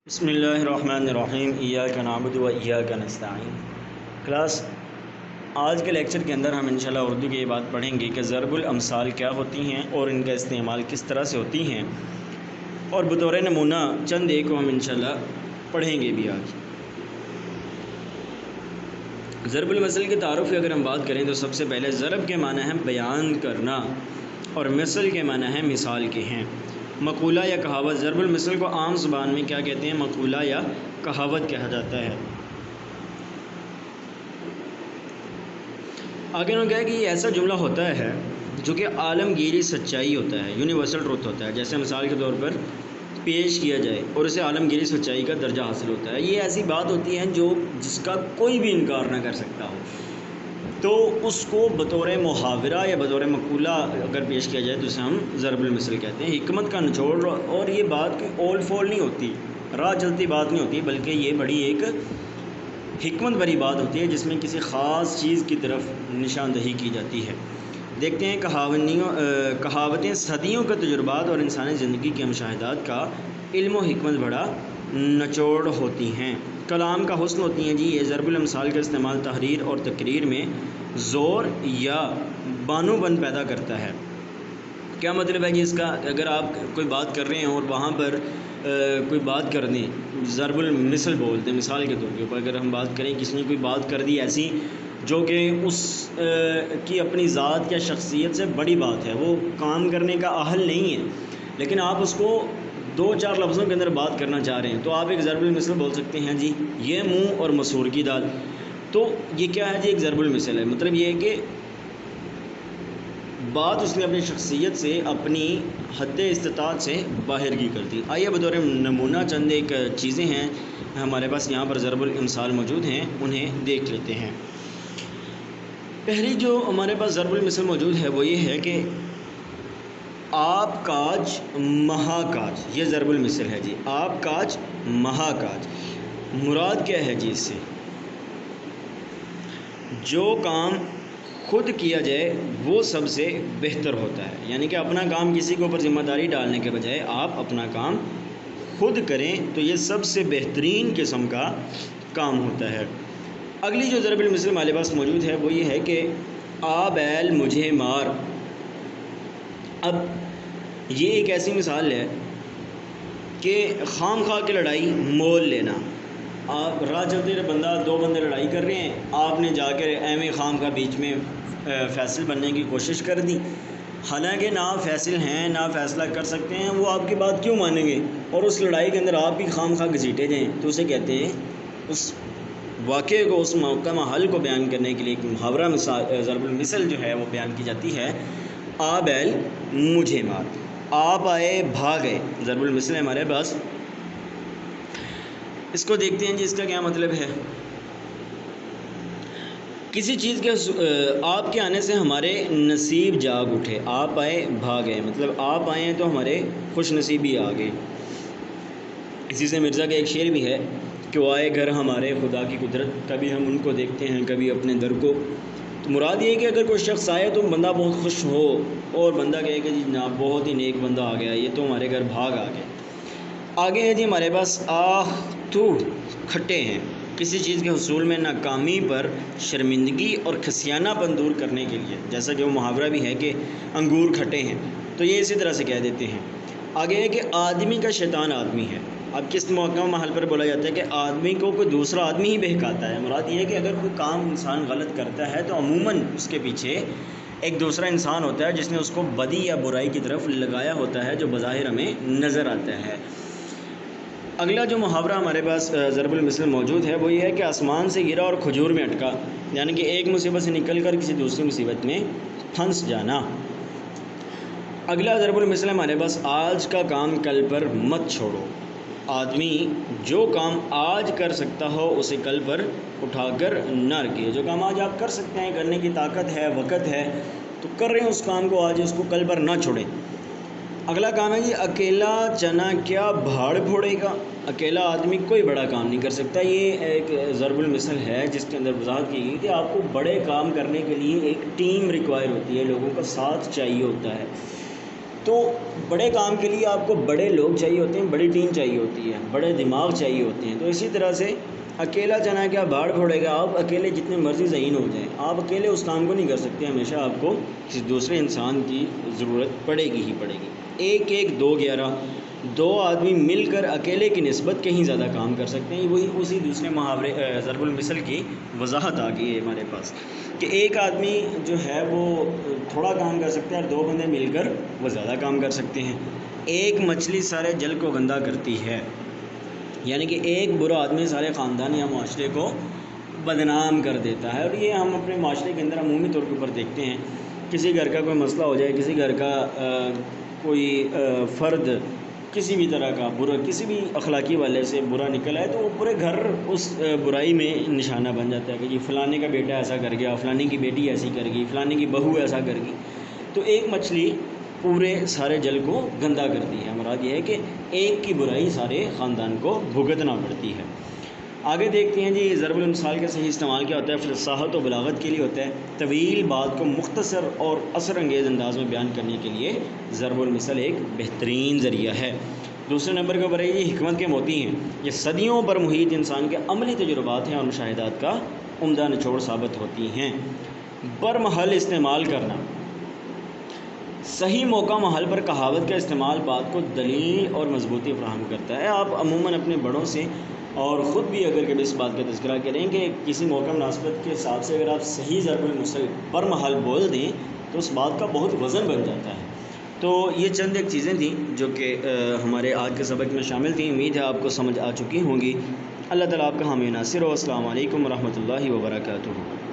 بسم اللہ الرحمن الرحیم ایاک نعبد و ایاک نستعین۔ کلاس آج کے لیکچر کے اندر ہم انشاءاللہ اردو کی یہ بات پڑھیں گے کہ ضرب الامثال کیا ہوتی ہیں اور ان کا استعمال کس طرح سے ہوتی ہیں، اور بطور نمونہ چند ایک کو ہم انشاءاللہ پڑھیں گے بھی آج۔ ضرب المثل کے تعارف کی اگر ہم بات کریں تو سب سے پہلے ضرب کے معنی ہے بیان کرنا اور مثل کے معنی ہے مثال کے ہیں۔ مقولہ یا کہاوت، ضرب المثل کو عام زبان میں کیا کہتے ہیں؟ مقولہ یا کہاوت کہا جاتا ہے۔ آگے انہوں نے کہا کہ یہ ایسا جملہ ہوتا ہے جو کہ عالمگیری سچائی ہوتا ہے، یونیورسل ٹروتھ ہوتا ہے، جیسے مثال کے طور پر پیش کیا جائے اور اسے عالمگیری سچائی کا درجہ حاصل ہوتا ہے۔ یہ ایسی بات ہوتی ہے جس کا کوئی بھی انکار نہ کر سکتا ہو، تو اس کو بطور محاورہ یا بطور مقولہ اگر پیش کیا جائے تو اسے ہم ضرب المثل کہتے ہیں۔ حکمت کا نچوڑ، اور یہ بات کوئی اول فول نہیں ہوتی، راہ چلتی بات نہیں ہوتی، بلکہ یہ بڑی ایک حکمت بھری بات ہوتی ہے جس میں کسی خاص چیز کی طرف نشاندہی کی جاتی ہے۔ دیکھتے ہیں کہاوتیں صدیوں کا تجربات اور انسانی زندگی کے مشاہدات کا علم و حکمت بڑا نچوڑ ہوتی ہیں، کلام کا حسن ہوتی ہیں جی۔ یہ ضرب الامثال کا استعمال تحریر اور تقریر میں زور یا بانو بن پیدا کرتا ہے۔ کیا مطلب ہے کہ اس کا؟ اگر آپ کوئی بات کر رہے ہیں اور وہاں پر کوئی بات کر دیں، ضرب المثل بولتے ہیں، مثال کے طور کے اوپر اگر ہم بات کریں، کسی نے کوئی بات کر دی ایسی جو کہ اس کی اپنی ذات یا شخصیت سے بڑی بات ہے، وہ کام کرنے کا اہل نہیں ہے، لیکن آپ اس کو دو چار لفظوں کے اندر بات کرنا چاہ رہے ہیں، تو آپ ایک ضرب المثل بول سکتے ہیں جی، یہ منہ اور مسور کی دال۔ تو یہ کیا ہے جی؟ ایک ضرب المثل ہے۔ مطلب یہ ہے کہ بات اس نے اپنی شخصیت سے، اپنی حد استطاعت سے باہر کی کر دی۔ آئیے بطور نمونہ چند ایک چیزیں ہیں ہمارے پاس یہاں پر ضرب الامثال موجود ہیں، انہیں دیکھ لیتے ہیں۔ پہلی جو ہمارے پاس ضرب المثل موجود ہے وہ یہ ہے کہ آپ کاج مہا کاج، یہ ضرب المثل ہے جی۔ آپ کاج مہا کاج، مراد کیا ہے جی اس سے؟ جو کام خود کیا جائے وہ سب سے بہتر ہوتا ہے، یعنی کہ اپنا کام کسی کے اوپر ذمہ داری ڈالنے کے بجائے آپ اپنا کام خود کریں تو یہ سب سے بہترین قسم کا کام ہوتا ہے۔ اگلی جو ضرب المثل ہمارے پاس موجود ہے وہ یہ ہے کہ آ بیل مجھے مار۔ اب یہ ایک ایسی مثال ہے کہ خام خواہ کی لڑائی مول لینا۔ آپ راہ چلتے دو بندے لڑائی کر رہے ہیں، آپ نے جا کر ایویں خام خواہ بیچ میں فیصل بننے کی کوشش کر دی، حالانکہ نہ فیصل ہیں نہ فیصلہ کر سکتے ہیں، وہ آپ کی بات کیوں مانیں گے؟ اور اس لڑائی کے اندر آپ بھی خام خواہ گھسیٹے جائیں، تو اسے کہتے ہیں، اس واقعے کو، اس موقع محل کو بیان کرنے کے لیے ایک محاورہ ضرب المثل جو ہے وہ بیان کی جاتی ہے۔ آ بیل مجھے مار، آپ آئے بھاگ گئے، ضرب المثل ہے ہمارے پاس۔ اس کو دیکھتے ہیں جی، اس کا کیا مطلب ہے؟ کسی چیز کے آپ کے آنے سے ہمارے نصیب جاگ اٹھے، آپ آئے بھاگ گئے، مطلب آپ آئے ہیں تو ہمارے خوش نصیبی آ گئے۔ اسی سے مرزا کا ایک شعر بھی ہے کہ وہ آئے گھر ہمارے خدا کی قدرت، کبھی ہم ان کو دیکھتے ہیں کبھی اپنے در کو۔ تو مراد یہ ہے کہ اگر کوئی شخص آئے تو بندہ بہت خوش ہو، اور بندہ کہے کہ جی جناب بہت ہی نیک بندہ آ گیا، یہ تو ہمارے گھر بھاگ آ گئے۔ آگے ہے جی ہمارے پاس آہ تو کھٹے ہیں، کسی چیز کے حصول میں ناکامی پر شرمندگی اور کھسیانہ پن دور کرنے کے لیے، جیسا کہ وہ محاورہ بھی ہے کہ انگور کھٹے ہیں، تو یہ اسی طرح سے کہہ دیتے ہیں۔ آگے ہے کہ آدمی کا شیطان آدمی ہے۔ اب کس موقع محل پر بولا جاتا ہے کہ آدمی کو کوئی دوسرا آدمی ہی بہکاتا ہے؟ مراد یہ ہے کہ اگر کوئی کام انسان غلط کرتا ہے تو عموماً اس کے پیچھے ایک دوسرا انسان ہوتا ہے جس نے اس کو بدی یا برائی کی طرف لگایا ہوتا ہے، جو بظاہر ہمیں نظر آتا ہے۔ اگلا جو محاورہ ہمارے پاس ضرب المثل موجود ہے وہ یہ ہے کہ آسمان سے گرا اور کھجور میں اٹکا، یعنی کہ ایک مصیبت سے نکل کر کسی دوسری مصیبت میں پھنس جانا۔ اگلا ضرب المثل ہمارے پاس آج کا کام کل پر مت چھوڑو۔ آدمی جو کام آج کر سکتا ہو اسے کل پر اٹھا کر نہ رکھیے۔ جو کام آج آپ کر سکتے ہیں، کرنے کی طاقت ہے، وقت ہے، تو کر رہے ہیں اس کام کو آج، اس کو کل پر نہ چھوڑیں۔ اگلا کام ہے جی اکیلا چنا کیا بھاڑ پھوڑے گا۔ اکیلا آدمی کوئی بڑا کام نہیں کر سکتا۔ یہ ایک ضرب المثل ہے جس کے اندر وضاحت کی گئی کہ آپ کو بڑے کام کرنے کے لیے ایک ٹیم ریکوائر ہوتی ہے، لوگوں کا ساتھ چاہیے ہوتا ہے۔ تو بڑے کام کے لیے آپ کو بڑے لوگ چاہیے ہوتے ہیں، بڑی ٹیم چاہیے ہوتی ہے، بڑے دماغ چاہیے ہوتے ہیں۔ تو اسی طرح سے اکیلا چنا کیا بھاڑ پھوڑے گا، آپ اکیلے جتنے مرضی ذہین ہو جائیں، آپ اکیلے اس کام کو نہیں کر سکتے، ہمیشہ آپ کو کسی دوسرے انسان کی ضرورت پڑے گی ہی پڑے گی۔ 1-1-2-11، دو آدمی مل کر اکیلے کی نسبت کہیں زیادہ کام کر سکتے ہیں۔ وہی اسی دوسرے محاورے ضرب المثل کی وضاحت آ گئی ہے ہمارے پاس کہ ایک آدمی جو ہے وہ تھوڑا کام کر سکتا ہے اور دو بندے مل کر وہ زیادہ کام کر سکتے ہیں۔ ایک مچھلی سارے جل کو گندا کرتی ہے، یعنی کہ ایک برا آدمی سارے خاندان یا معاشرے کو بدنام کر دیتا ہے۔ اور یہ ہم اپنے معاشرے کے اندر عمومی طور کے اوپر دیکھتے ہیں، کسی گھر کا کوئی مسئلہ ہو جائے، کسی گھر کا کوئی فرد کسی بھی طرح کا برا، کسی بھی اخلاقی والے سے برا نکل آئے تو وہ پورے گھر اس برائی میں نشانہ بن جاتا ہے کہ جی فلانے کا بیٹا ایسا کر گیا، فلانے کی بیٹی ایسی کر گئی، فلانے کی بہو ایسا کر گئی۔ تو ایک مچھلی پورے سارے جل کو گندا کرتی ہے۔ مراد یہ ہے کہ ایک کی برائی سارے خاندان کو بھگتنا پڑتی ہے۔ آگے دیکھتے ہیں جی ضرب المثال کا صحیح استعمال کیا ہوتا ہے۔ فصاحت و بلاغت کے لیے ہوتا ہے، طویل بات کو مختصر اور اثر انگیز انداز میں بیان کرنے کے لیے ضرب المثل ایک بہترین ذریعہ ہے۔ دوسرے نمبر کے اوپر ہے یہ حکمت کے موتی ہیں، یہ صدیوں پر محیط انسان کے عملی تجربات ہیں اور مشاہدات کا عمدہ نچوڑ ثابت ہوتی ہیں۔ برمحل استعمال کرنا، صحیح موقع محل پر کہاوت کا استعمال بات کو دلیل اور مضبوطی فراہم کرتا ہے۔ آپ عموماً اپنے بڑوں سے اور خود بھی اگر کبھی اس بات کا تذکرہ کریں کہ کسی موقع مناسبت کے حساب سے اگر آپ صحیح ضرب المثل برمحل بول دیں تو اس بات کا بہت وزن بن جاتا ہے۔ تو یہ چند ایک چیزیں تھیں جو کہ ہمارے آج کے سبق میں شامل تھیں، امید ہے آپ کو سمجھ آ چکی ہوں گی۔ اللہ تعالیٰ آپ کا حامی ناصر ہو۔ السلام علیکم ورحمۃ اللہ وبرکاتہ۔